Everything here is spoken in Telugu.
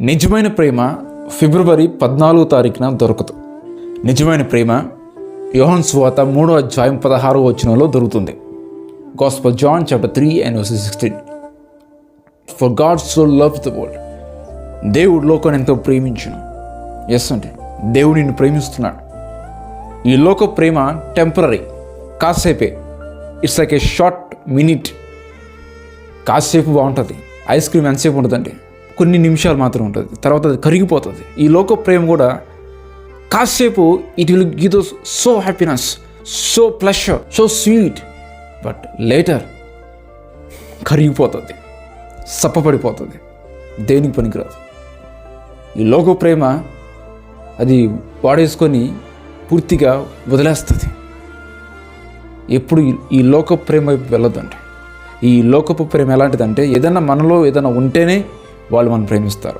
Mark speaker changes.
Speaker 1: నిజమైన ప్రేమ ఫిబ్రవరి 14వ తారీఖున దొరకదు. నిజమైన ప్రేమ యోహాను సువార్త 3వ అధ్యాయం 16వ వచనంలో దొరుకుతుంది. Gospel John chapter 3 and verse 16. For God so loved the world. దేవుడు లోకాన్ని ఎంతో ప్రేమించును. ఎస్ అంటే దేవుడు నిన్ను ప్రేమిస్తున్నాడు. ఈ లోక ప్రేమ టెంపరరీ, కాసేపే. It's like a short minute. కాసేపు బాగుంటుంది. ఐస్ క్రీమ్ ఎంతసేపు ఉంటుందండి? కొన్ని నిమిషాలు మాత్రం ఉంటుంది, తర్వాత అది కరిగిపోతుంది. ఈ లోక ప్రేమ కూడా కాసేపు it will give us so happiness, so pleasure, so sweet, but later కరిగిపోతుంది, సప్పపడిపోతుంది, దేనికి పనికిరాదు. ఈ లోక ప్రేమ అది వాడేసుకొని పూర్తిగా వదిలేస్తుంది. ఎప్పుడు ఈ లోక ప్రేమ వెళ్ళదండి. ఈ లోకపు ప్రేమ ఎలాంటిదంటే ఏదైనా మనలో ఏదైనా ఉంటేనే వాళ్ళు మనం ప్రేమిస్తారు.